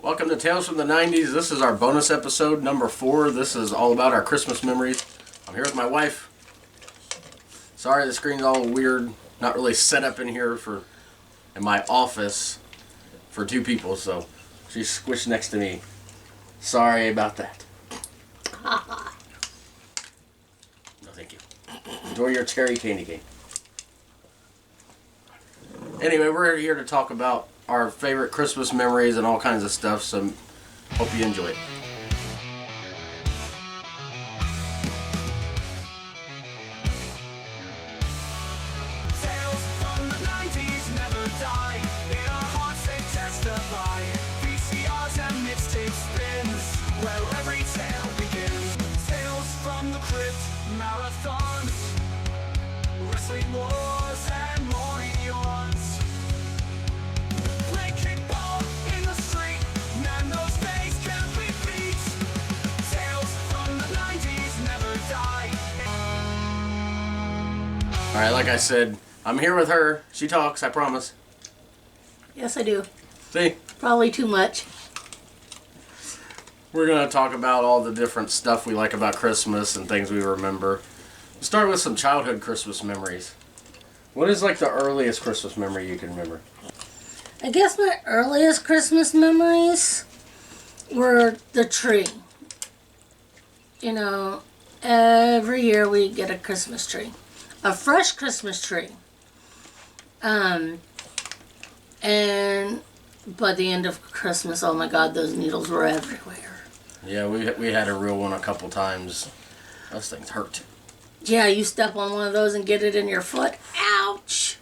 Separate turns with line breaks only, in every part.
Welcome to Tales from the 90s. This is our bonus episode, number 4. This is all about our Christmas memories. I'm here with my wife. Sorry the screen's all weird. Not really set up in here in my office for 2 people, so she's squished next to me. Sorry about that. No, thank you. Enjoy your cherry candy cane. Anyway, we're here to talk about our favorite Christmas memories and all kinds of stuff, so hope you enjoy it.
Tales from the 90's never die. In our hearts they testify. VCRs and mixtape spins, where every tale begins. Tales from the crypt, marathons, wrestling wars and morning yawns. Play kickball in the street, man, those days can't be beat. Tales from the 90's never die.
Alright, like I said, I'm here with her. She talks, I promise.
Yes, I do.
See?
Probably too much.
We're going to talk about all the different stuff we like about Christmas and things we remember. We'll start with some childhood Christmas memories. What is like the earliest Christmas memory you can remember?
I guess my earliest Christmas memories were the tree. You know, every year we get a Christmas tree. A fresh Christmas tree. And by the end of Christmas, oh my God, those needles were everywhere.
Yeah, we had a real one a couple times. Those things hurt.
Yeah, you step on one of those and get it in your foot. Ouch!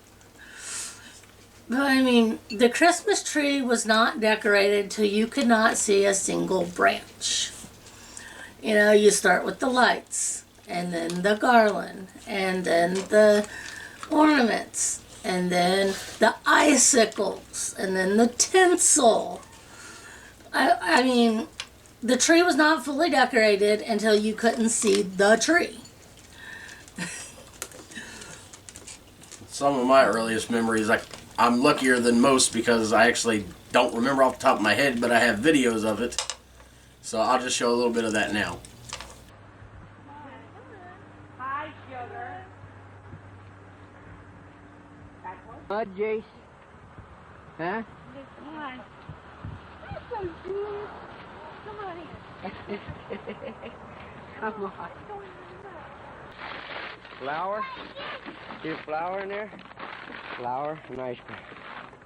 But I mean, the Christmas tree was not decorated till you could not see a single branch. You know, you start with the lights, and then the garland, and then the ornaments, and then the icicles, and then the tinsel. I mean, the tree was not fully decorated until you couldn't see the tree.
Some of my earliest memories, I'm luckier than most because I actually don't remember off the top of my head, but I have videos of it. So I'll just show a little bit of that now.
Hi, sugar.
Jace? Huh?
Come on. That's so cute. Come on here.
Come on. Flour? See a flour in there? Flour and ice cream.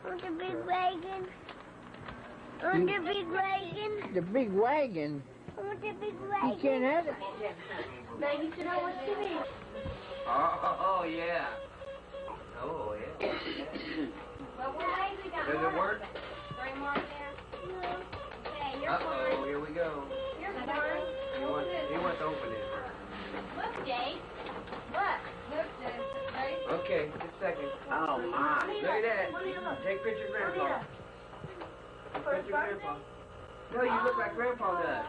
Want the big wagon? Want the big wagon?
The big wagon?
I want the big
You
wagon.
can't have it.
Maybe you know what to do.
Oh, yeah. Oh, yeah.
But we're lazy down.
Does it work?
3 more there. Okay, you're
Uh-oh,
fine.
here we go.
You're fine.
He wants to open it first.
Look, Jay. Look. Look, Jay. Ready?
Okay, just a second. Oh, my. Look at that. Take a picture of Grandpa. Take a picture of Grandpa. No, you look like Grandpa does.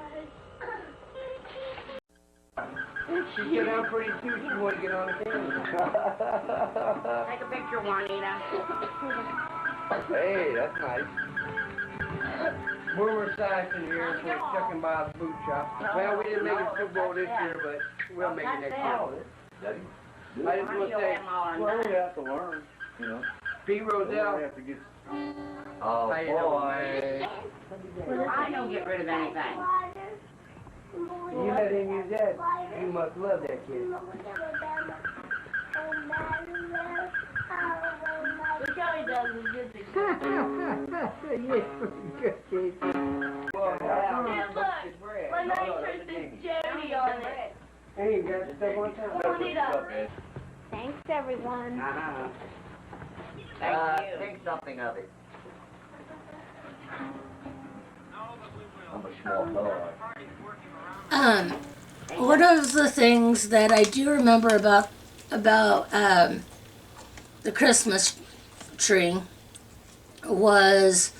She get out pretty too. She want to get on the camera.
Take a picture, Juanita.
Hey, that's nice. Boomer Sison here, so we're checking by the boot shop. Well, we didn't make it football this year, but we'll make it next year. I just want to say,
Well,
we have to learn, you know. P. Roselle. We have to get. Oh, boy.
I don't get rid of anything.
You let him use that. You must love that kid.
Look how he does his good thing.
Yes, good kid.
Well,
Look, my nice person Jody on it.
hey, you got to step on time.
Hold it up. Thanks, everyone.
Think something of it. I'm a small fellow.
One of the things that I do remember about the Christmas tree was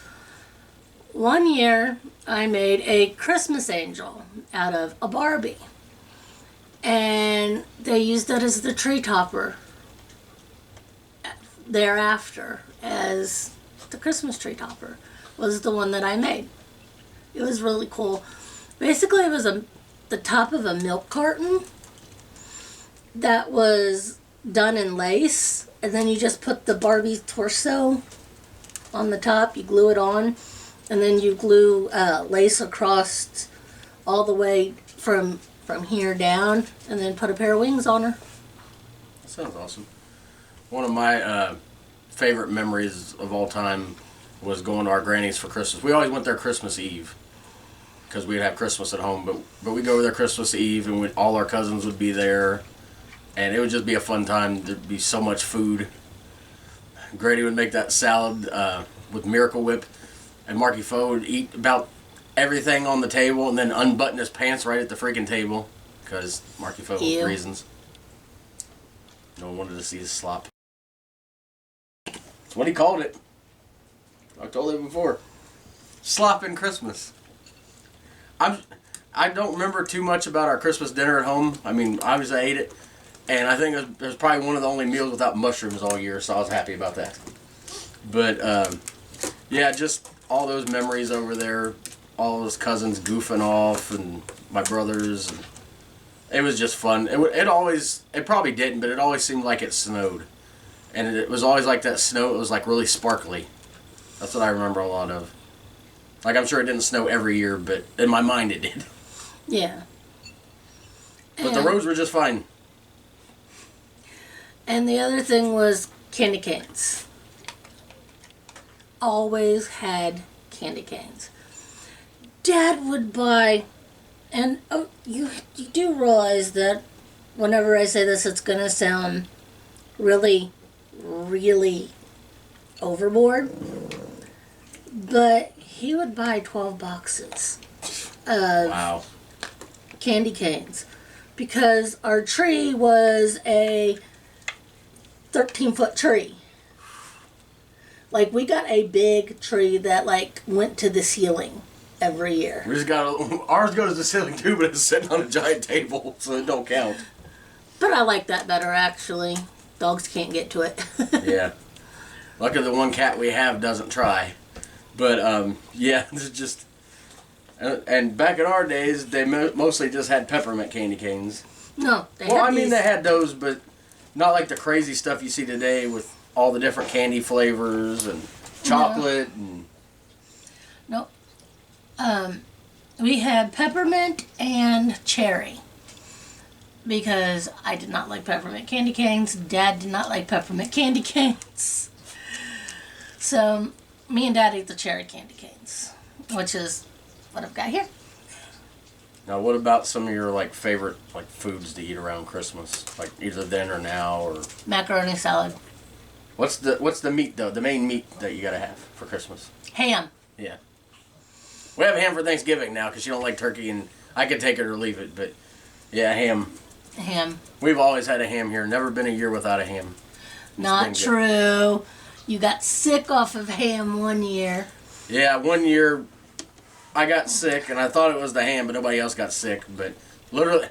one year I made a Christmas angel out of a Barbie. And they used it as the tree topper thereafter, as the Christmas tree topper was the one that I made. It was really cool. Basically, it was the top of a milk carton that was done in lace, and then you just put the Barbie torso on the top. You glue it on, and then you glue lace across all the way from here down, and then put a pair of wings on her.
That sounds awesome. One of my favorite memories of all time was going to our granny's for Christmas. We always went there Christmas Eve because we'd have Christmas at home, but we'd go over there Christmas Eve, and all our cousins would be there, and it would just be a fun time. There'd be so much food. Grady would make that salad with Miracle Whip, and Marky Foe would eat about everything on the table and then unbutton his pants right at the freaking table because Marky Foe reasons. No one wanted to see his slop. That's what he called it. I told you before. Slopping Christmas. I don't remember too much about our Christmas dinner at home. I mean, obviously I ate it, and I think it was probably one of the only meals without mushrooms all year, so I was happy about that. But yeah, just all those memories over there, all those cousins goofing off, and my brothers. And it was just fun. It probably didn't, but it always seemed like it snowed, and it was always like that snow. It was like really sparkly. That's what I remember a lot of. Like, I'm sure it didn't snow every year, but in my mind it did.
Yeah.
But the roads were just fine.
And the other thing was candy canes. Always had candy canes. Dad would buy, and you do realize that whenever I say this, it's going to sound really, really overboard. But he would buy 12 boxes of candy canes because our tree was a 13-foot tree. Like, we got a big tree that, like, went to the ceiling every year.
We just ours goes to the ceiling too, but it's sitting on a giant table, so it don't count.
But I like that better, actually. Dogs can't get to it.
Yeah. Luckily, the one cat we have doesn't try. But, yeah, it's just... And back in our days, they mostly just had peppermint candy canes.
No, they
they had those, but not like the crazy stuff you see today with all the different candy flavors and chocolate.
Nope. We had peppermint and cherry. Because I did not like peppermint candy canes. Dad did not like peppermint candy canes. So, me and Dad ate the cherry candy canes, which is what I've got here.
Now, what about some of your like favorite like foods to eat around Christmas, like either then or now, or
Macaroni salad.
what's the meat though? The main meat that you gotta have for Christmas?
Ham.
Yeah, we have ham for Thanksgiving now because you don't like turkey, and I could take it or leave it, but yeah, ham.
Ham.
We've always had a ham here. Never been a year without a ham.
Not true. You got sick off of ham one year.
Yeah, one year I got sick, and I thought it was the ham, but nobody else got sick. But literally,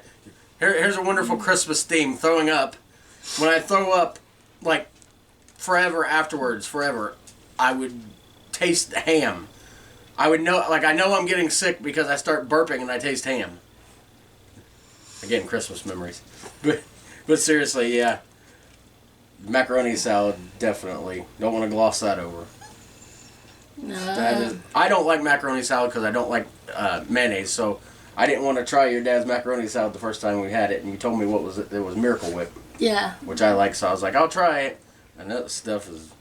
here's a wonderful Christmas theme, throwing up. When I throw up, like, forever afterwards, I would taste the ham. I would know, like, I know I'm getting sick because I start burping and I taste ham. Again, Christmas memories. But seriously, yeah. Macaroni salad, definitely. Don't want to gloss that over.
No.
I don't like macaroni salad because I don't like mayonnaise, so I didn't want to try your dad's macaroni salad the first time we had it, and you told me what was it? It was Miracle Whip.
Yeah.
Which I like, so I was like, I'll try it. And that stuff is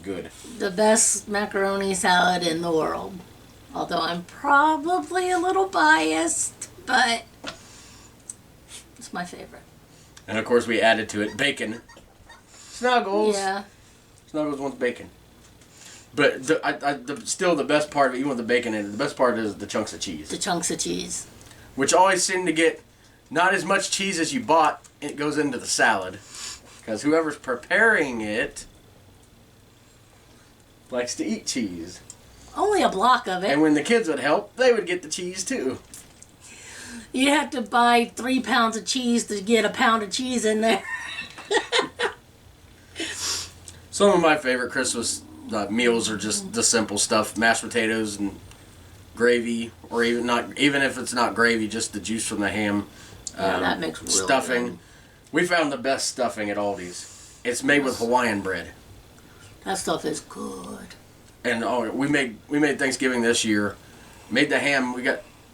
good.
The best macaroni salad in the world. Although I'm probably a little biased, but it's my favorite.
And of course we added to it Snuggles.
Yeah.
Snuggles wants bacon. But still the best part, even with the bacon in it, the best part is the chunks of cheese.
The chunks of cheese.
Which always seem to get not as much cheese as you bought, it goes into the salad. Because whoever's preparing it likes to eat cheese.
Only a block of it.
And when the kids would help, they would get the cheese too.
You have to buy 3 pounds of cheese to get a pound of cheese in there.
Some of my favorite Christmas meals are just the simple stuff. Mashed potatoes and gravy, or even if it's not gravy, just the juice from the ham.
Yeah, that makes really
stuffing.
good.
We found the best stuffing at Aldi's. It's made with Hawaiian bread.
That stuff is good.
And we made Thanksgiving this year. Made the ham.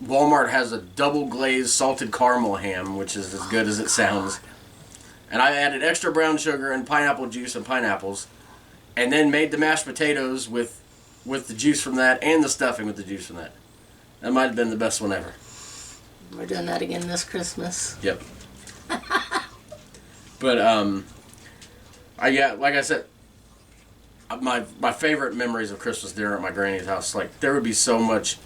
Walmart has a double glazed salted caramel ham, which is as good as it sounds. And I added extra brown sugar and pineapple juice and pineapples, and then made the mashed potatoes with the juice from that and the stuffing with the juice from that. That might have been the best one ever.
We're doing that again this Christmas.
Yep. But like I said, my favorite memories of Christmas dinner at my granny's house. Like there would be so much.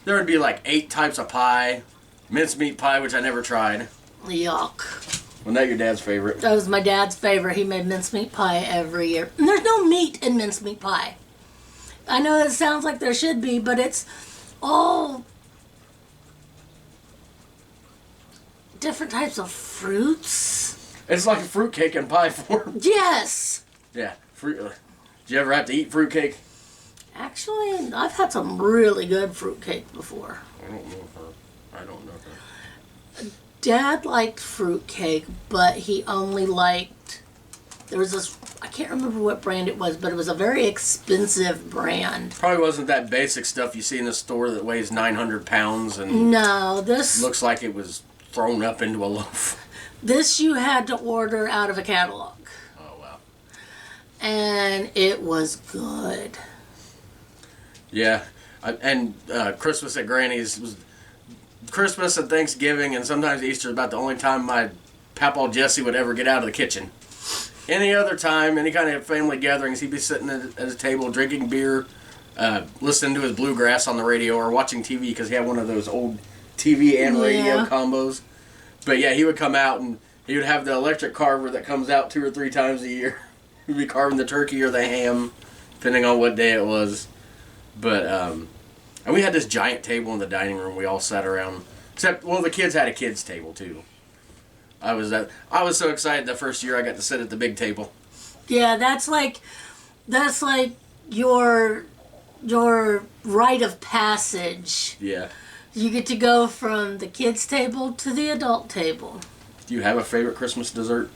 There would be like 8 types of pie, mincemeat pie, which I never tried.
Yuck.
Wasn't that your dad's favorite?
That was my dad's favorite. He made mincemeat pie every year. And there's no meat in mincemeat pie. I know it sounds like there should be, but it's all different types of fruits.
It's like a fruitcake in pie form.
Yes.
Yeah, fruit. Did you ever have to eat fruitcake?
Actually, I've had some really good fruitcake before.
I don't know her. I don't know her.
Dad liked fruitcake, but he only liked... There was this... I can't remember what brand it was, but it was a very expensive brand.
Probably wasn't that basic stuff you see in the store that weighs 900 pounds and
No, this...
looks like it was thrown up into a loaf.
This you had to order out of a catalog.
Oh, wow.
And it was good.
Yeah, and Christmas at Granny's was Christmas and Thanksgiving, and sometimes Easter is about the only time my Papaw Jesse would ever get out of the kitchen. Any other time, any kind of family gatherings, he'd be sitting at his table drinking beer, listening to his bluegrass on the radio, or watching TV because he had one of those old TV and radio combos. But yeah, he would come out and he would have the electric carver that comes out 2 or 3 times a year. He'd be carving the turkey or the ham, depending on what day it was. But, and we had this giant table in the dining room we all sat around. Except, well, the kids had a kids' table, too. I was so excited the first year I got to sit at the big table.
Yeah, that's like your rite of passage.
Yeah.
You get to go from the kids' table to the adult table.
Do you have a favorite Christmas dessert?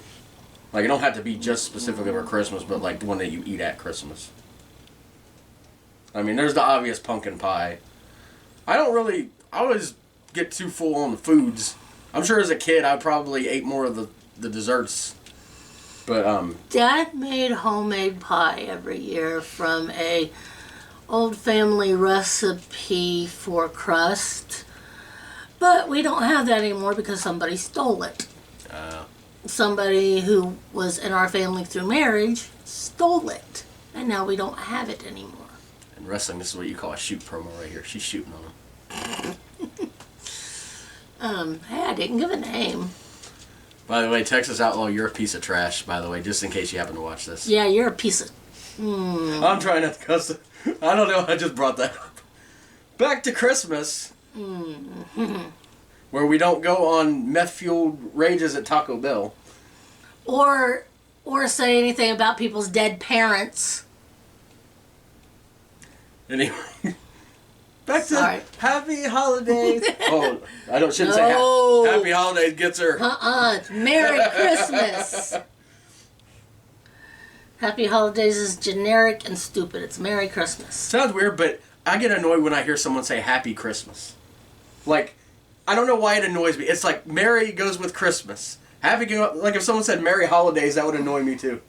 Like, it don't have to be just specifically for Christmas, but like the one that you eat at Christmas. I mean, there's the obvious pumpkin pie. I always get too full on the foods. I'm sure as a kid I probably ate more of the desserts. But,
Dad made homemade pie every year from a old family recipe for crust. But we don't have that anymore because somebody stole it. Somebody who was in our family through marriage stole it. And now we don't have it anymore.
in wrestling, this is what you call a shoot promo right here. She's shooting on him.
Hey, I didn't give a name.
By the way, Texas Outlaw, you're a piece of trash, by the way, just in case you happen to watch this.
Yeah, you're a piece of...
I'm trying not to cuss. I don't know, I just brought that up. Back to Christmas. Where we don't go on meth-fueled rages at Taco Bell.
Or say anything about people's dead parents.
Anyway. Back to
Sorry.
Happy Holidays. Oh, shouldn't say
No.
Happy Holidays gets her.
It's Merry Christmas. Happy Holidays is generic and stupid. It's Merry Christmas.
Sounds weird, but I get annoyed when I hear someone say Happy Christmas. Like, I don't know why it annoys me. It's like Merry goes with Christmas. Like if someone said Merry Holidays, that would annoy me too.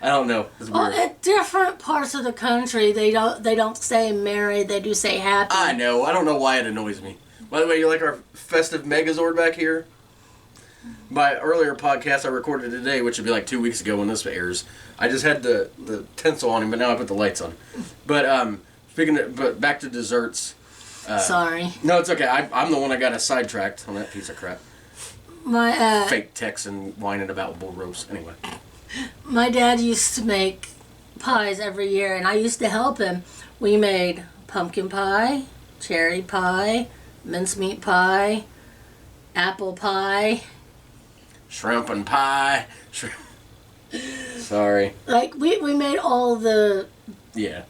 I don't know. It's weird.
Well, at different parts of the country, they don't say Merry. They do say Happy.
I know. I don't know why it annoys me. By the way, you like our festive Megazord back here? My earlier podcast I recorded today, which would be like 2 weeks ago when this airs, I just had the tinsel on him, but now I put the lights on. But but back to desserts.
Sorry.
No, it's okay. I'm the one that got sidetracked on that piece of crap.
My
Fake Texan whining about bull roast. Anyway.
My dad used to make pies every year, and I used to help him. We made pumpkin pie, cherry pie, mincemeat pie, apple pie.
Shrimp and pie. Sorry.
Like, we made all the...
Yeah.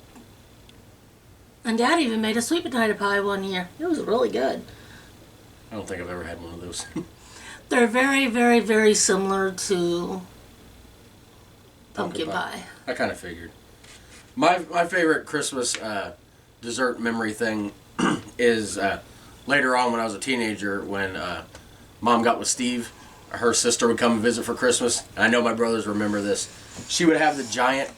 And Dad even made a sweet potato pie one year. It was really good.
I don't think I've ever had one of those.
They're very, very, very similar to pumpkin pie.
I kind of figured. My favorite Christmas dessert memory thing is later on when I was a teenager when Mom got with Steve. Her sister would come and visit for Christmas. And I know my brothers remember this. She would have the giant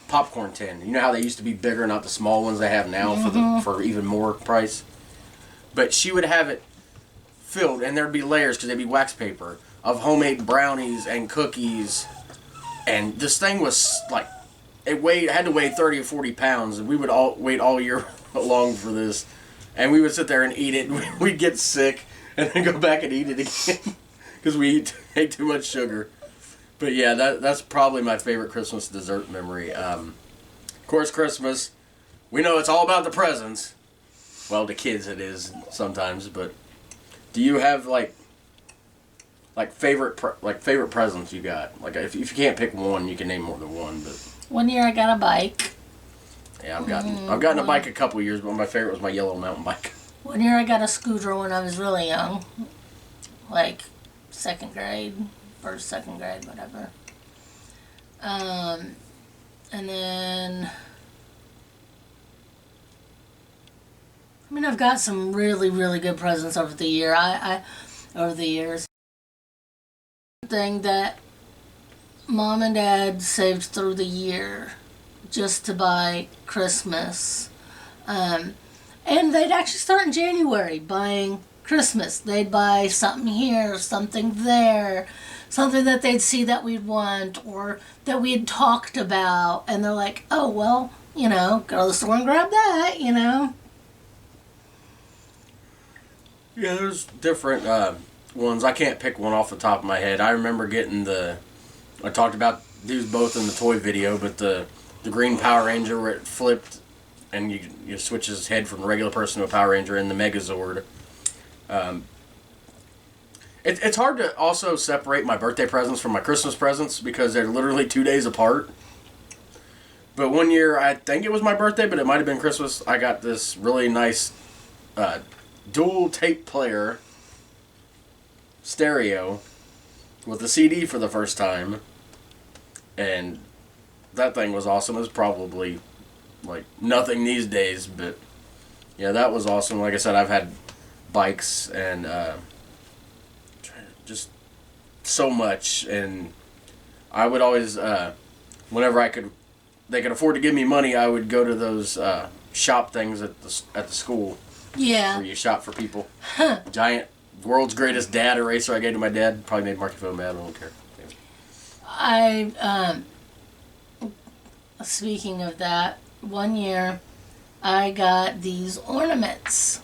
popcorn tin. You know how they used to be bigger, not the small ones they have now for even more price? But she would have it filled, and there'd be layers, because they'd be wax paper, of homemade brownies and cookies. And this thing was like, it had to weigh 30 or 40 pounds, and we would all wait all year long for this. And we would sit there and eat it, and we'd get sick, and then go back and eat it again, because we ate too much sugar. But yeah, that's probably my favorite Christmas dessert memory. Of course, Christmas, we know it's all about the presents. Well, to kids it is sometimes, but do you have like favorite presents you got? Like if you can't pick one, you can name more than one. But
One year I got a bike.
yeah, I've gotten a bike a couple years, but my favorite was my yellow mountain bike.
One year I got a scooter when I was really young, like second grade, first, second grade, whatever. And then, I mean, I've got some really, really good presents over the year. Over the years. Thing that Mom and Dad saved through the year just to buy Christmas. And they'd actually start in January buying Christmas. They'd buy something here, something there, something that they'd see that we'd want or that we had talked about. And they're like, oh, well, you know, go to the store and grab that, you know.
Yeah, there's different ones. I can't pick one off the top of my head. I remember getting I talked about these both in the toy video, but the green Power Ranger where it flipped and you switch his head from a regular person to a Power Ranger, and the Megazord. It's hard to also separate my birthday presents from my Christmas presents because they're literally 2 days apart. But one year, I think it was my birthday, but it might have been Christmas, I got this really nice dual tape player stereo with a CD for the first time. And that thing was awesome. It was probably like nothing these days, but yeah, that was awesome. Like I said, I've had bikes and just so much, and I would always whenever they could afford to give me money, I would go to those shop things at the school.
Yeah.
Where you shop for people. Giant world's greatest dad eraser I gave to my dad. Probably made Marky Phil mad. I don't care.
Speaking of that, one year I got these ornaments.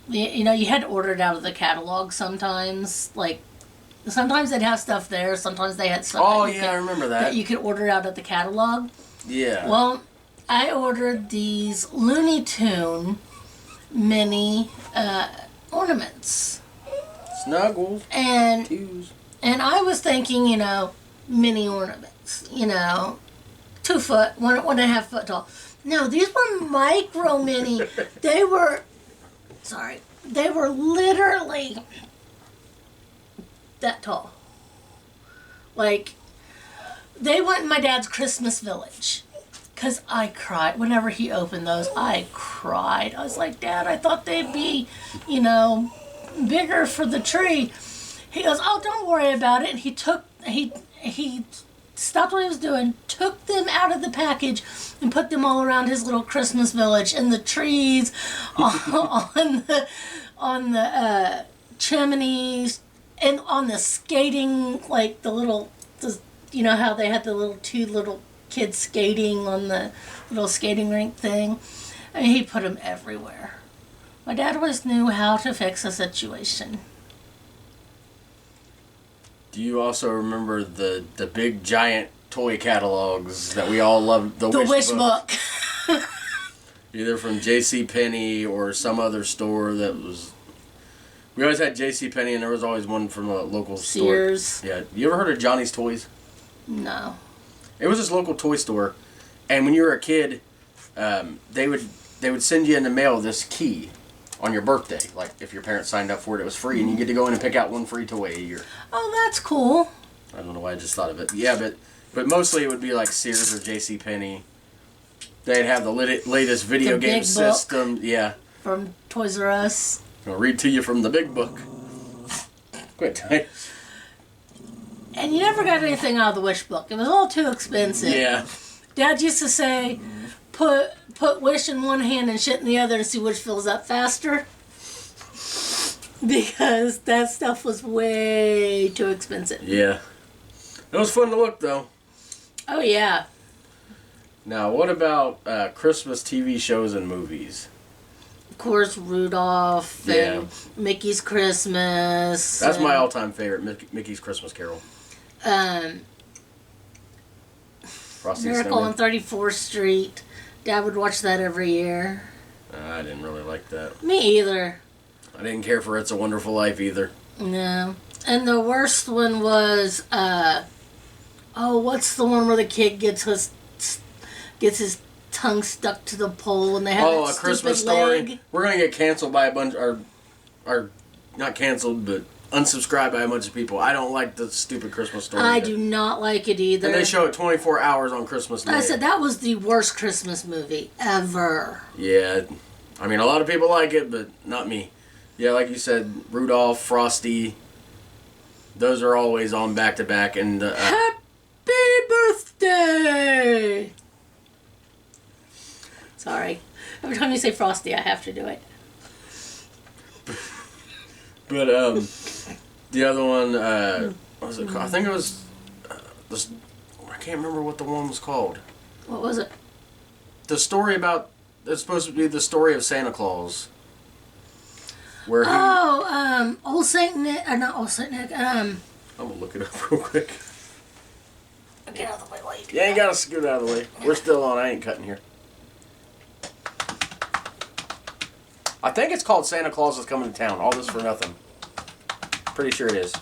You know, you had to order it out of the catalog sometimes. Like, sometimes they'd have stuff there. Sometimes they had stuff.
Oh, yeah, I remember that.
That you could order out at the catalog.
Yeah.
Well, I ordered these Looney Tune mini ornaments.
Snuggles.
And
Twos.
And I was thinking, you know, mini ornaments, you know, 2 foot, 1.5 foot tall. No, these were micro mini. They were literally that tall. Like, they went in my dad's Christmas village. Because I cried. Whenever he opened those, I cried. I was like, Dad, I thought they'd be, you know, bigger for the tree. He goes, oh, don't worry about it. And he stopped what he was doing, took them out of the package, and put them all around his little Christmas village. And the trees on the chimneys and on the skating, like you know how they had the two little kids skating on the little skating rink thing. I mean, he put them everywhere. My dad always knew how to fix a situation.
Do you also remember the big giant toy catalogs that we all loved? The Wish Book. Either from JCPenney or some other store that was... We always had JCPenney, and there was always one from a local
Sears.
store. Yeah. You ever heard of Johnny's Toys?
No.
It was this local toy store, and when you were a kid, they would they would send you in the mail this key on your birthday. Like, if your parents signed up for it, it was free, and you get to go in and pick out one free toy a year.
Oh, that's cool.
I don't know why I just thought of it. Yeah, but mostly it would be like Sears or JCPenney. They'd have the latest video
The
game
big book.
system. Yeah.
From Toys R Us.
I'll read to you from the big book. Quit.
And you never got anything out of the Wish book. It was all too expensive.
Yeah.
Dad used to say, put Wish in one hand and shit in the other to see which fills up faster. Because that stuff was way too expensive.
Yeah. It was fun to look, though.
Oh, yeah.
Now, what about Christmas TV shows and movies?
Of course, Rudolph and Mickey's Christmas.
That's my all-time favorite, Mickey's Christmas Carol. Frosty
Miracle on
Snowman.
34th Street. Dad would watch that every year.
I didn't really like that.
Me either.
I didn't care for It's a Wonderful Life either.
No. And the worst one was, what's the one where the kid gets his tongue stuck to the pole and they have
A
that
Christmas
stupid
Story.
leg?
We're gonna get canceled by a bunch, or not canceled, but unsubscribed by a bunch of people. I don't like the stupid Christmas Story.
I do not like it either.
And they show it 24 hours on Christmas Day.
I said that was the worst Christmas movie ever.
Yeah, I mean, a lot of people like it, but not me. Yeah, like you said, Rudolph, Frosty, those are always on back-to-back. And
Happy birthday! Sorry. Every time you say Frosty, I have to do it.
But the other one, what was it called? I think it was this. I can't remember what the one was called.
What was it?
The story about, it's supposed to be the story of Santa Claus. Where he,
Old Saint Nick, not Old Saint Nick,
I'm gonna look it up real quick.
get out of the way while you do
You ain't gotta scoot out of the way. We're still on. I ain't cutting here. I think it's called Santa Claus is Coming to Town. All this for nothing. Pretty sure it is.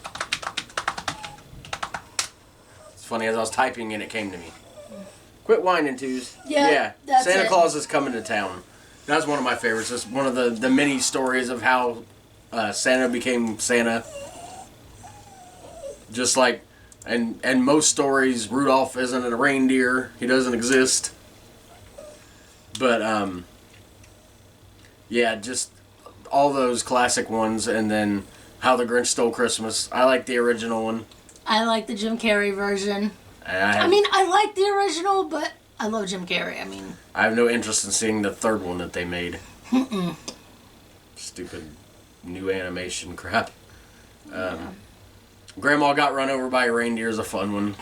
It's funny, as I was typing in, it came to me. Quit whining, twos.
Yeah, that's
Santa
it.
Claus is Coming to Town. That's one of my favorites. It's one of the many stories of how Santa became Santa. Just like, and most stories, Rudolph isn't a reindeer. He doesn't exist. But, yeah, just all those classic ones, and then How the Grinch Stole Christmas. I like the original one.
I like the Jim Carrey version.
And
I like the original, but I love Jim Carrey.
I have no interest in seeing the third one that they made. Stupid new animation crap. Grandma Got Run Over by a Reindeer is a fun one.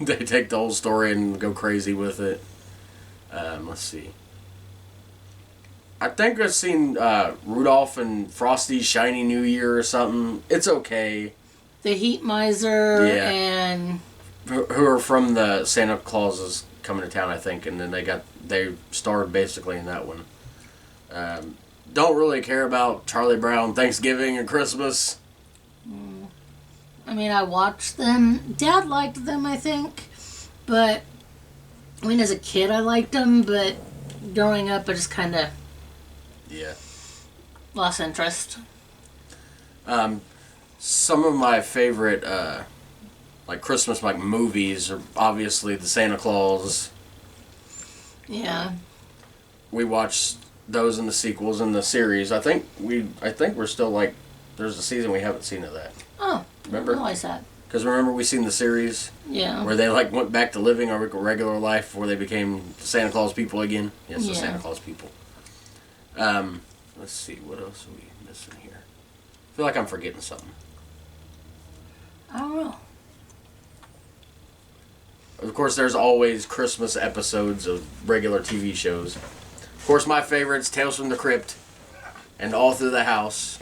They take the whole story and go crazy with it. Let's see. I think I've seen Rudolph and Frosty's Shiny New Year or something. It's okay.
The Heat Miser
Yeah.
and...
Who are from the Santa Claus is Coming to Town, I think, and then they starred basically in that one. Don't really care about Charlie Brown, Thanksgiving and Christmas.
I watched them. Dad liked them, I think. But, as a kid I liked them, but growing up I just kind of
Yeah.
lost interest.
Some of my favorite, Christmas, movies are obviously the Santa Claus.
Yeah.
We watched those in the sequels in the series. I think we're still, there's a season we haven't seen of that.
Oh,
Remember?
I didn't realize that.
Because remember we seen the series
Yeah.
where they, went back to living a regular life before they became Santa Claus people again? Yes, the
Yeah.
Santa Claus people. Let's see, what else are we missing here? I feel like I'm forgetting something.
I don't know.
Of course, there's always Christmas episodes of regular TV shows. Of course, my favorite's Tales from the Crypt and All Through the House.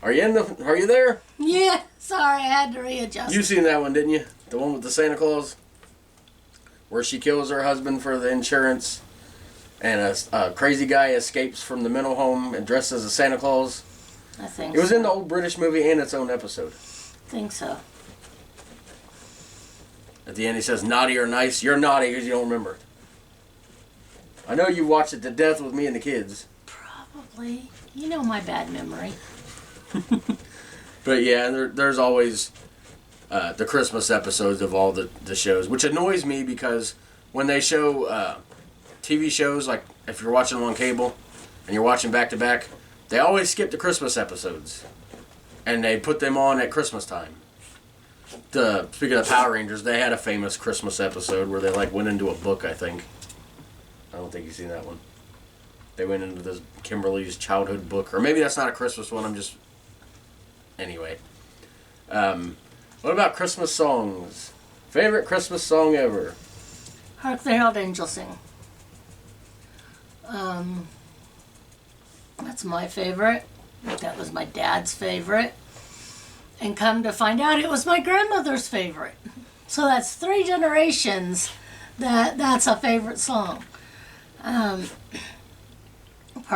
Are you there?
Yeah, sorry, I had to readjust.
You seen that one, didn't you? The one with the Santa Claus? Where she kills her husband for the insurance and a crazy guy escapes from the mental home and dressed as a Santa Claus.
I think
It was
so.
in the old British movie and its own episode.
think so.
At the end he says, naughty or nice? You're naughty because you don't remember it. I know you watched it to death with me and the kids.
Probably. You know my bad memory.
But yeah, there's always the Christmas episodes of all the shows, which annoys me because when they show TV shows, like if you're watching them on cable and you're watching back to back, they always skip the Christmas episodes. And they put them on at Christmas time. Speaking of Power Rangers, they had a famous Christmas episode where they like went into a book, I think. I don't think you've seen that one. They went into this Kimberly's childhood book. Or maybe that's not a Christmas one, I'm just... Anyway. What about Christmas songs? Favorite Christmas song ever?
Hark the Herald Angels Sing. That's my favorite. That was my dad's favorite. And come to find out, it was my grandmother's favorite. So that's 3 generations that's a favorite song. Part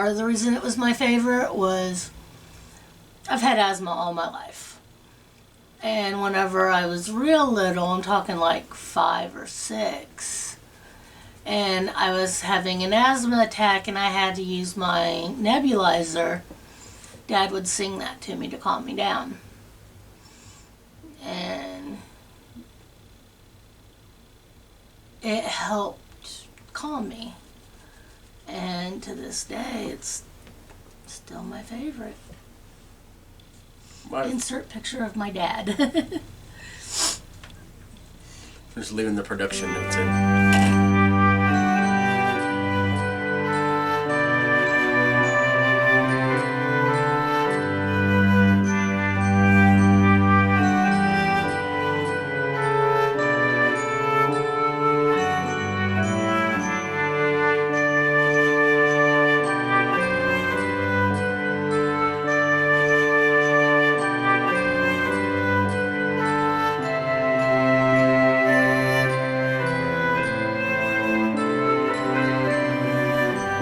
of the reason it was my favorite was I've had asthma all my life. And whenever I was real little, I'm talking like 5 or 6, and I was having an asthma attack and I had to use my nebulizer, Dad would sing that to me to calm me down. And it helped calm me. And to this day, it's still my favorite. Insert picture of my dad.
Just leaving the production notes in.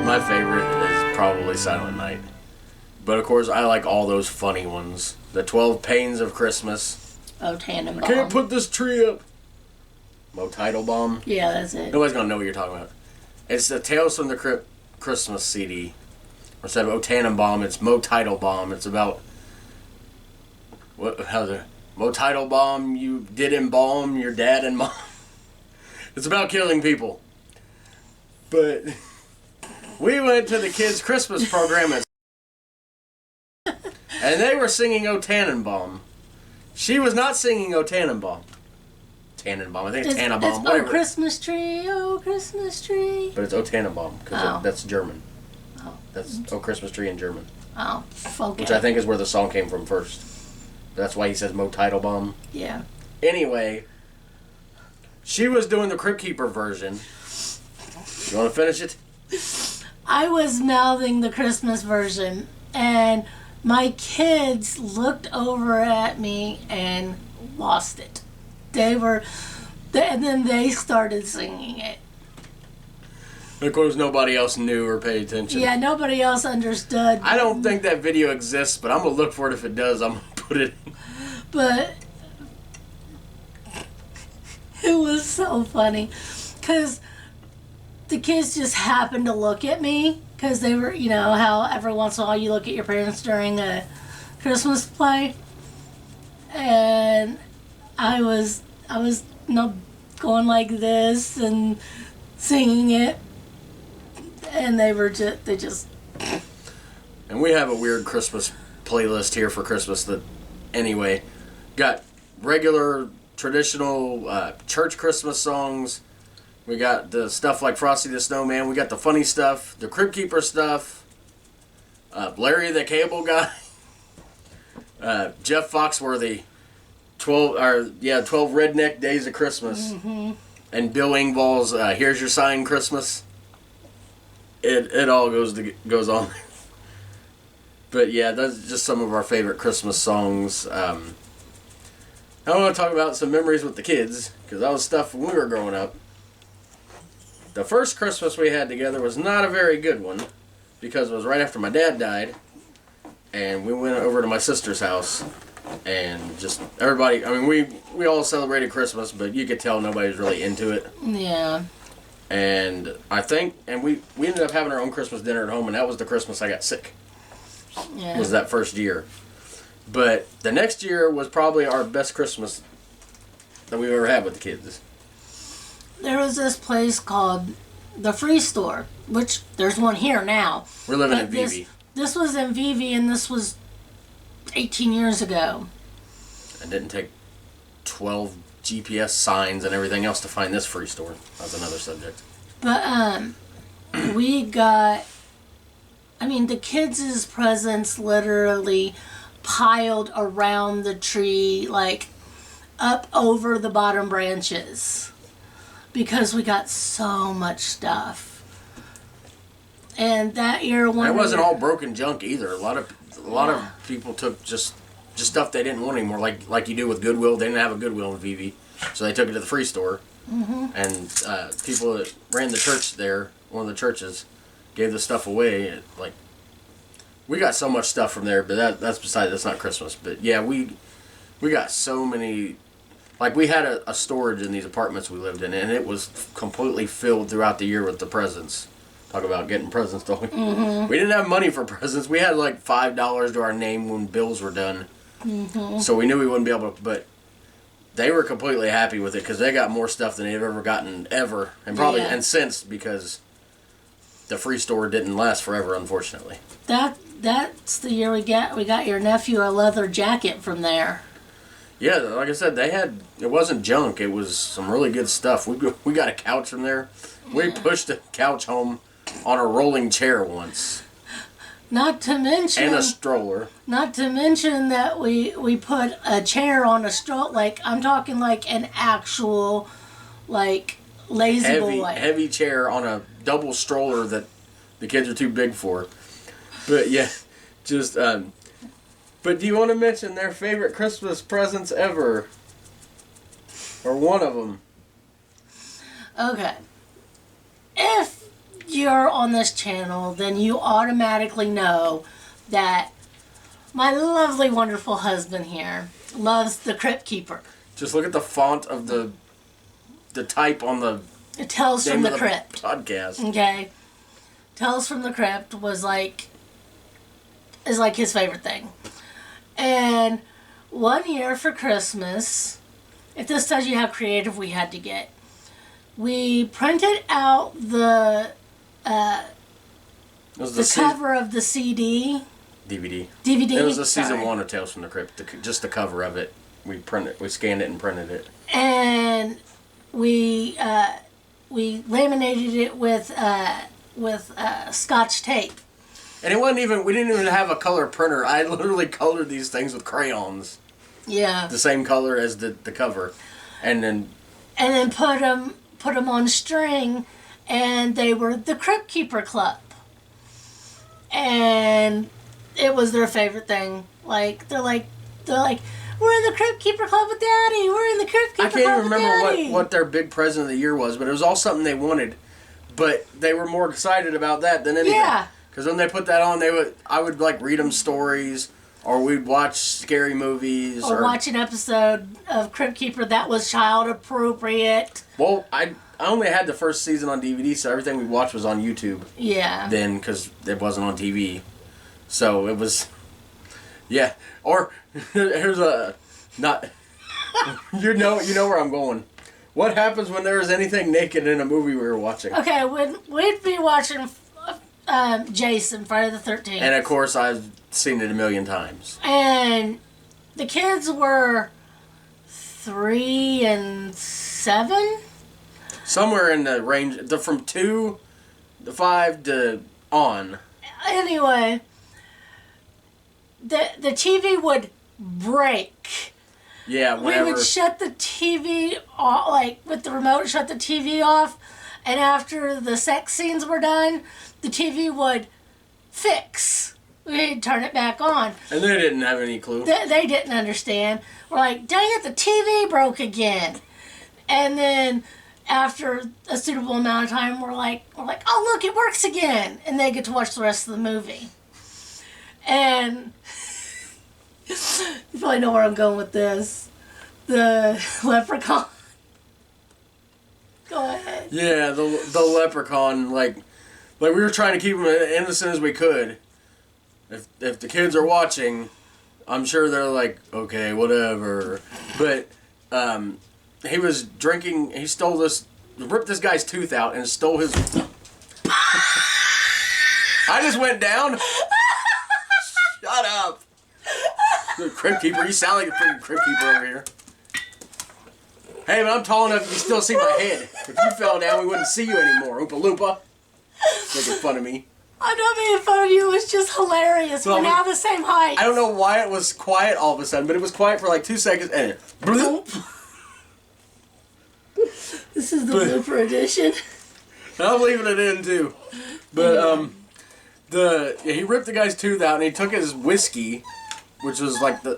My favorite is probably Silent Night. But of course, I like all those funny ones. The 12 Pains of Christmas.
Oh, Tannenbaum.
I can't put this tree up. Mo Teitelbaum.
Yeah, that's it.
Nobody's going to know what you're talking about. It's the Tales from the Crypt Christmas CD. Instead of O Tannenbaum, it's Mo Teitelbaum. It's about... how's it? Mo Teitelbaum, you did embalm your dad and mom. It's about killing people. But... we went to the kids' Christmas program and they were singing O Tannenbaum. She was not singing O Tannenbaum. Tannenbaum, I think it's Tannenbaum, whatever.
Oh, Christmas tree, oh, Christmas tree.
But it's O Tannenbaum, because that's German.
Oh.
That's O Christmas Tree in German.
Oh, okay.
Which I think is where the song came from first. That's why he says Mo Teitelbaum.
Yeah.
Anyway, she was doing the Crypt Keeper version. You want to finish it?
I was mouthing the Christmas version, and my kids looked over at me and lost it. And then they started singing it.
Of course, nobody else knew or paid attention.
Yeah, nobody else understood.
I don't think that video exists, but I'm going to look for it if it does. I'm going to put it in.
But it was so funny, because the kids just happened to look at me, because they were, you know, how every once in a while you look at your parents during a Christmas play. And I was going like this and singing it. And they just...
And we have a weird Christmas playlist here for Christmas that, anyway, got regular, traditional church Christmas songs. We got the stuff like Frosty the Snowman. We got the funny stuff, the Crypt Keeper stuff, Larry the Cable Guy, Jeff Foxworthy, 12 Redneck Days of Christmas, and Bill Engvall's Here's Your Sign Christmas. It all goes on. But yeah, that's just some of our favorite Christmas songs. I want to talk about some memories with the kids, because that was stuff when we were growing up. The first Christmas we had together was not a very good one, because it was right after my dad died, and we went over to my sister's house, and just everybody, I mean, we all celebrated Christmas, but you could tell nobody was really into it.
Yeah.
And I think, and we ended up having our own Christmas dinner at home, and that was the Christmas I got sick.
Yeah.
Was that first year. But the next year was probably our best Christmas that we've ever had with the kids.
There was this place called the Free Store, which there's one here now.
We're living
But
in Vivi.
This was in Vivi, and this was 18 years ago.
It didn't take 12 GPS signs and everything else to find this Free Store. That's another subject.
But we got, I mean, the kids' presents literally piled around the tree, like up over the bottom branches, because we got so much stuff. And that year,
It wasn't all broken junk either. A lot of people took just stuff they didn't want anymore, like you do with Goodwill. They didn't have a Goodwill in Vivi, so they took it to the Free Store.
Mm-hmm.
And people that ran the church there, one of the churches, gave the stuff away. Like, we got so much stuff from there, but that's not Christmas. But yeah, we got so many. Like, we had a storage in these apartments we lived in, and it was completely filled throughout the year with the presents. Talk about getting presents, don't we?
Mm-hmm.
We didn't have money for presents. We had like $5 to our name when bills were done.
Mm-hmm.
So we knew we wouldn't be able to, but they were completely happy with it because they got more stuff than they've ever gotten ever. And probably,
Yeah.
and since, because the Free Store didn't last forever, unfortunately.
That's the year we got your nephew a leather jacket from there.
Yeah, like I said, it wasn't junk. It was some really good stuff. We got a couch from there. We pushed a couch home on a rolling chair once.
Not to mention,
And a stroller.
Not to mention that we put a chair on a stroller. Like, I'm talking like an actual, like, lazy boy.
Heavy chair on a double stroller that the kids are too big for. But yeah, just, but do you want to mention their favorite Christmas presents ever? Or one of them?
Okay. If you're on this channel, then you automatically know that my lovely, wonderful husband here loves the Crypt Keeper.
Just look at the font of the type on the
Tales from
name
the
of
Crypt.
podcast.
Okay. Tales from the Crypt is like his favorite thing. And one year for Christmas, if this tells you how creative we had to get, we printed out the
It was the
cover of the CD.
DVD.
DVD.
It was the season
sorry.
1 of Tales from the Crypt. Just the cover of it. We scanned it and printed it.
And we laminated it with Scotch tape.
And it wasn't even, we didn't even have a color printer. I literally colored these things with crayons.
Yeah.
The same color as the cover. And then
put them on string, and they were the Crypt Keeper Club. And it was their favorite thing. Like, they're like, we're in the Crypt Keeper Club with Daddy. We're in the Crypt Keeper
I
Club
can't even
with
remember
Daddy.
what their big present of the year was, but it was all something they wanted. But they were more excited about that than anything.
Yeah.
Because when they put that on, I would like read them stories, or we'd watch scary movies,
Or watch an episode of Crypt Keeper that was child appropriate.
Well, I only had the first season on DVD, so everything we watched was on YouTube.
Yeah.
Then, because it wasn't on TV, so it was, yeah. Or here's a not. you know where I'm going. What happens when there is anything naked in a movie we were watching?
Okay, we'd be watching Jason, Friday the 13th.
And of course, I've seen it a million times.
And the kids were 3 and 7.
Somewhere in the range, from 2 to 5 to on.
Anyway, the TV would break.
Yeah, whenever.
We would shut the TV off, like with the remote, shut the TV off, and after the sex scenes were done, the TV would fix. We'd turn it back on.
And they didn't have any clue.
They didn't understand. We're like, dang it, the TV broke again. And then after a suitable amount of time, we're like, oh look, it works again, and they get to watch the rest of the movie. And you probably know where I'm going with this. The leprechaun. Go ahead.
Yeah, the leprechaun, like we were trying to keep him as innocent as we could. If the kids are watching, I'm sure they're like, okay, whatever. But he was drinking. He ripped this guy's tooth out and stole his. I just went down. Shut up. Crypt keeper, you sound like a freaking crypt keeper over here. Hey, but I'm tall enough you can still see my head. If you fell down, we wouldn't see you anymore. Oompa Loompa. Making fun of me.
I'm not making fun of you. It's just hilarious.
Well,
We're now the same height.
I don't know why it was quiet all of a sudden, but it was quiet for like 2 seconds and bloop.
This is the blooper edition.
I'm leaving it in too. But he ripped the guy's tooth out and he took his whiskey, which was like the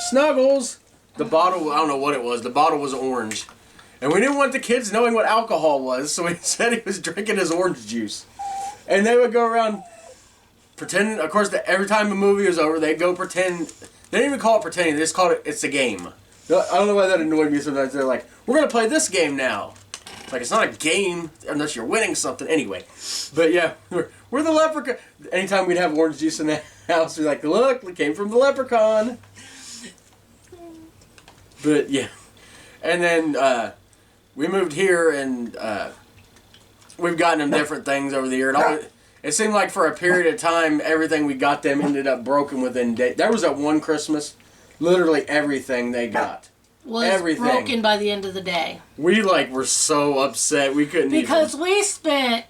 Snuggles. The bottle, I don't know what it was. The bottle was orange. And we didn't want the kids knowing what alcohol was, so we said he was drinking his orange juice. And they would go around pretending, of course, every time the movie was over, they'd go pretend. They didn't even call it pretending, they just called it, it's a game. I don't know why that annoyed me sometimes. They're like, we're going to play this game now. It's like, it's not a game unless you're winning something. Anyway. But yeah, we're the leprechaun. Anytime we'd have orange juice in the house, we'd be like, look, it came from the leprechaun. But yeah. And then we moved here and we've gotten them different things over the year. And it seemed like for a period of time, everything we got them ended up broken within days. There was that one Christmas, literally everything they got
was broken by the end of the day.
We were so upset we couldn't
because we spent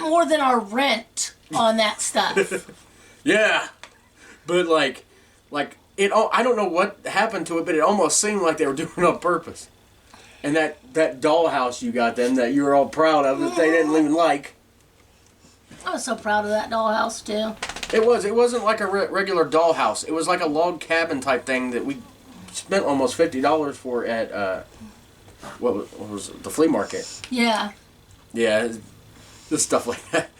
more than our rent on that stuff.
Yeah, but it. I don't know what happened to it, but it almost seemed like they were doing it on purpose. And that dollhouse you got them that you were all proud of that they didn't even like.
I was so proud of that dollhouse too.
It wasn't like a regular dollhouse. It was like a log cabin type thing that we spent almost $50 for at what was it, the flea market.
Yeah.
Yeah, just stuff like that.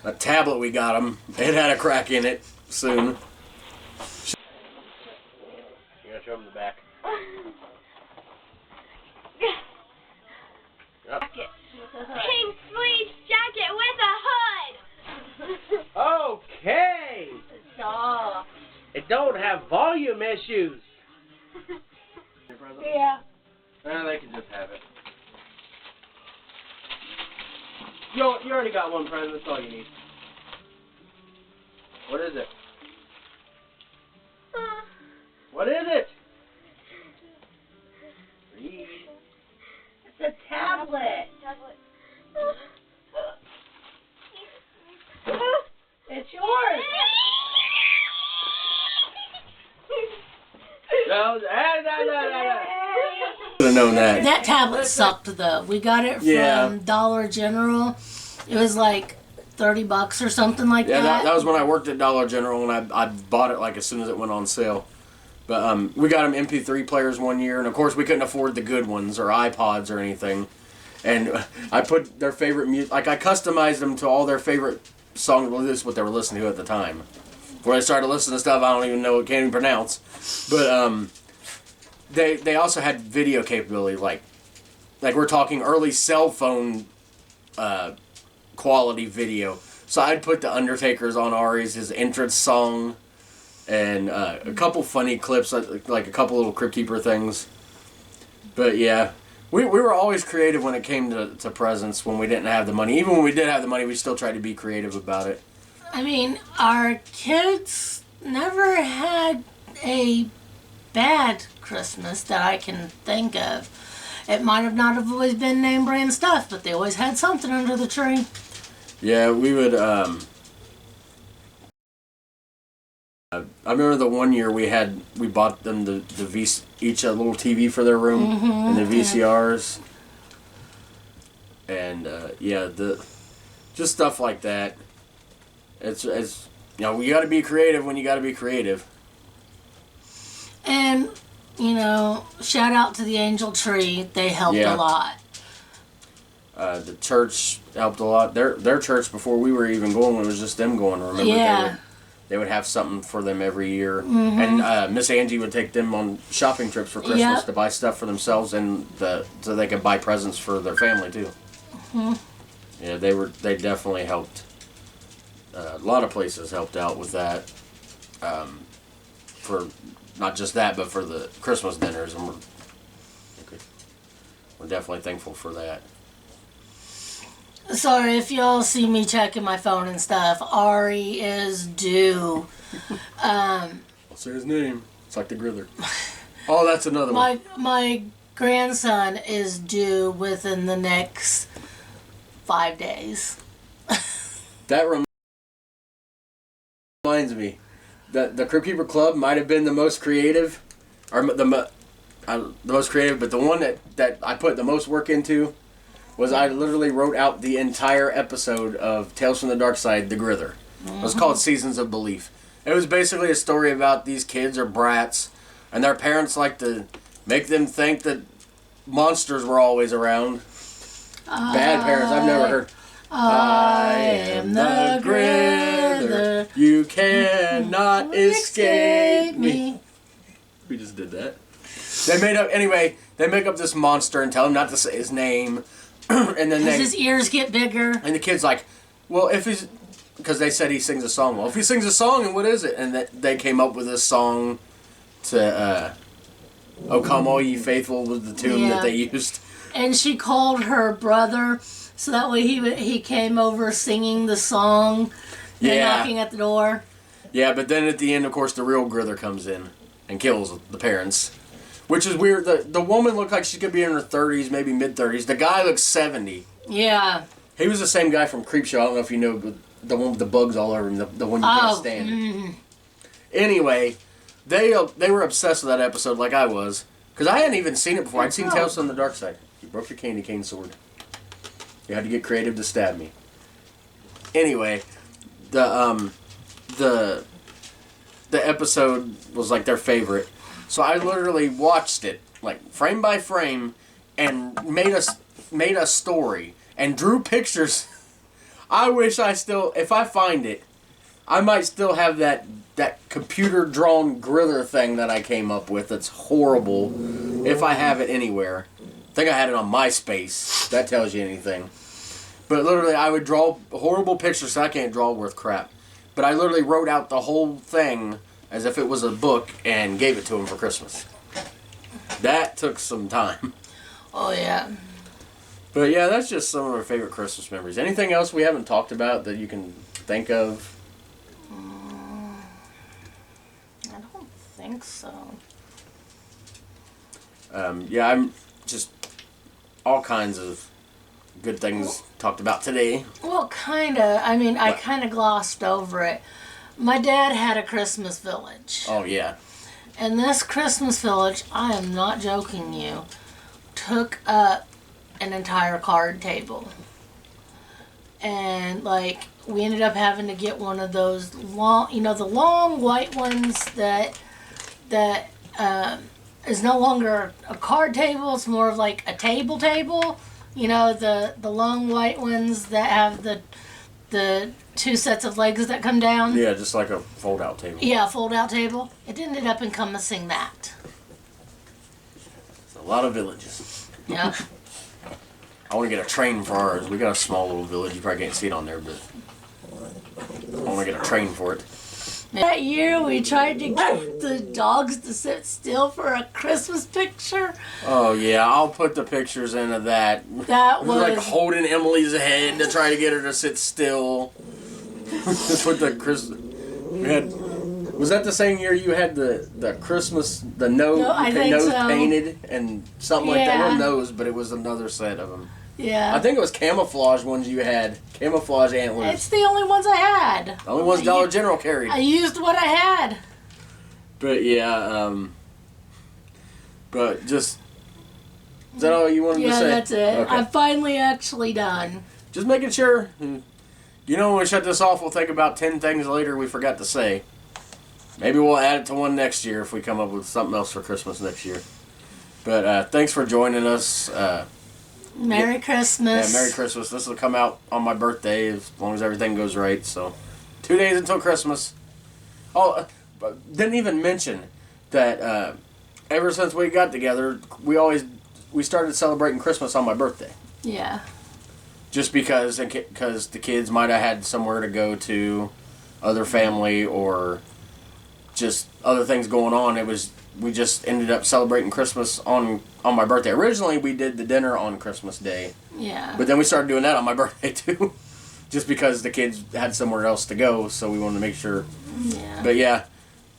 A tablet we got them. It had a crack in it soon. You gotta show them the back.
Jacket. Pink sleeves jacket with a hood.
Okay.
Stop.
It don't have volume issues.
Yeah.
Well, they can just have it. You already got one present. That's all you need. What is it? What is it? Read.
It's a tablet. It's yours.
No.
Should have known that.
That tablet sucked though. We got it from Dollar General. It was like $30 or something like that.
Yeah, that was when I worked at Dollar General and I bought it as soon as it went on sale. But we got them MP3 players one year, and of course we couldn't afford the good ones or iPods or anything. And I put their favorite music, I customized them to all their favorite songs. Well, this is what they were listening to at the time. Before I started listening to stuff I don't even know, can't even pronounce. But they also had video capability, like we're talking early cell phone quality video. So I'd put the Undertaker's on Ari's, his entrance song, and a couple funny clips, like a couple little Crypt Keeper things. But yeah, we were always creative when it came to presents when we didn't have the money. Even when we did have the money, we still tried to be creative about it.
I mean, our kids never had a bad Christmas that I can think of. It might have not have always been name brand stuff, but they always had something under the tree.
Yeah, we would. I remember the one year we bought them each a little TV for their room and the VCRs, and just stuff like that. It's we got to be creative when you got to be creative.
And shout out to the Angel Tree. They helped a lot.
The church helped a lot. Their church before we were even going, it was just them going. Remember?
Yeah.
they would have something for them every year. And Miss Angie would take them on shopping trips for Christmas
Yep.
to buy stuff for themselves and so they could buy presents for their family too. Yeah, they definitely helped. A lot of places helped out with that. For not just that, but for the Christmas dinners, and we're definitely thankful for that.
Sorry if y'all see me checking my phone and stuff. Ari is due.
I'll say his name. It's like the Grither. Oh, that's another one.
My grandson is due within the next 5 days.
That reminds me that the Crypt Keeper Club might have been the most creative, or the most creative, but the one that I put the most work into was I literally wrote out the entire episode of Tales from the Dark Side, The Grither. It was called Seasons of Belief. It was basically a story about these kids are brats, and their parents like to make them think that monsters were always around. Bad parents, I've never heard. I am the Grither, you cannot escape me. We just did that. They make up this monster and tell him not to say his name. And then
his ears get bigger.
And the kid's like, well, because they said he sings a song. Well, if he sings a song, and what is it? And they came up with this song to, "O Come All Ye Faithful" was the tune that they used.
And she called her brother, so that way he came over singing the song and knocking at the door.
Yeah, but then at the end, of course, the real Grither comes in and kills the parents. Which is weird. The woman looked like she could be in her 30s, maybe mid-30s. The guy looks 70.
Yeah.
He was the same guy from Creepshow. I don't know if you know, but the one with the bugs all over him, the one you can't stand. Anyway, they were obsessed with that episode like I was. Because I hadn't even seen it before. I'd seen Tales from the Dark Side. You broke your candy cane sword. You had to get creative to stab me. Anyway, the episode was like their favorite. So I literally watched it, like frame by frame, and made a story and drew pictures. I wish if I find it, I might still have that computer drawn Grither thing that I came up with. That's horrible. If I have it anywhere, I think I had it on MySpace. That tells you anything. But literally, I would draw horrible pictures. So I can't draw worth crap. But I literally wrote out the whole thing as if it was a book and gave it to him for Christmas. That took some time.
Oh, yeah.
But yeah, that's just some of our favorite Christmas memories. Anything else we haven't talked about that you can think of?
I don't think so.
Yeah, I'm just all kinds of good things talked about today.
Well, kind of. I mean, I kind of glossed over it. My dad had a Christmas village.
Oh, yeah.
And this Christmas village, I am not joking you, took up an entire card table. And, like, we ended up having to get one of those long, the long white ones that is no longer a card table. It's more of like a table. The long white ones that have the two sets of legs that come down.
Yeah, just like a fold-out table.
Yeah, fold-out table. It ended up encompassing that.
It's a lot of villages.
Yeah.
I want to get a train for ours. We got a small little village. You probably can't see it on there, but I want to get a train for it.
That year we tried to get the dogs to sit still for a Christmas picture.
Oh yeah, I'll put the pictures into that.
That was
like holding Emily's head to try to get her to sit still. Just with the Christmas. Was that the same year you had the Christmas nose painted and something like that? Well, nose, but it was another set of them.
Yeah.
I think it was camouflage ones you had. Camouflage antlers.
It's the only ones I had.
The only ones Dollar General carried.
I used what I had.
But yeah, but just, is that all you wanted to say?
Yeah, that's it.
Okay.
I'm finally actually done.
Just making sure. When we shut this off, we'll think about 10 things later we forgot to say. Maybe we'll add it to one next year if we come up with something else for Christmas next year. But thanks for joining us.
Merry Christmas.
Yeah, Merry Christmas. This will come out on my birthday as long as everything goes right. So, 2 days until Christmas. Oh, didn't even mention that ever since we got together, we started celebrating Christmas on my birthday.
Yeah.
Just because the kids might have had somewhere to go to, other family, or just other things going on. We just ended up celebrating Christmas on my birthday. Originally, we did the dinner on Christmas Day.
Yeah.
But then we started doing that on my birthday too. Just because the kids had somewhere else to go, so we wanted to make sure.
Yeah.
But yeah,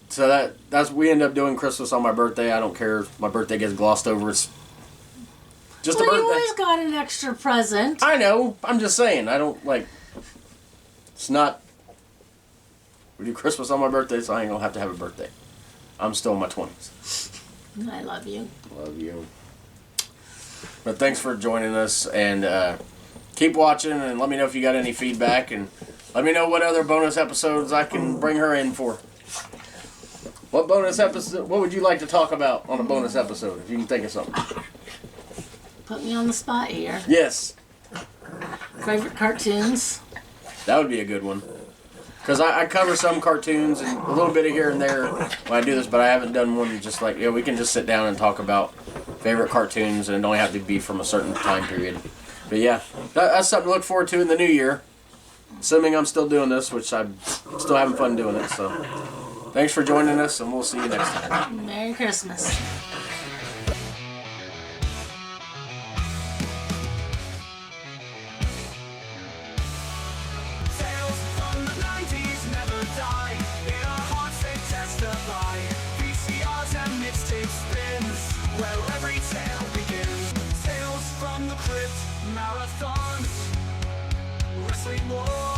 so we end up doing Christmas on my birthday. I don't care if my birthday gets glossed over. It's just a birthday.
You always got an extra present.
I know. I'm just saying. I don't like. It's not. We do Christmas on my birthday, so I ain't gonna have to have a birthday. I'm still in my 20s.
I love you.
Love you. But thanks for joining us, and keep watching, and let me know if you got any feedback, and let me know what other bonus episodes I can bring her in for. What bonus episode? What would you like to talk about on a bonus episode, if you can think of something?
Put me on the spot here.
Yes.
Favorite cartoons?
That would be a good one. Because I cover some cartoons and a little bit of here and there when I do this, but I haven't done one just like, we can just sit down and talk about favorite cartoons, and it don't have to be from a certain time period. But yeah, that's something to look forward to in the new year. Assuming I'm still doing this, which I'm still having fun doing it. So thanks for joining us, and we'll see you next time.
Merry Christmas.
Tales from the 90's never die. In our hearts they testify. VCRs and mixtape spins, where every tale begins. Tales from the crypt, marathons, wrestling wars.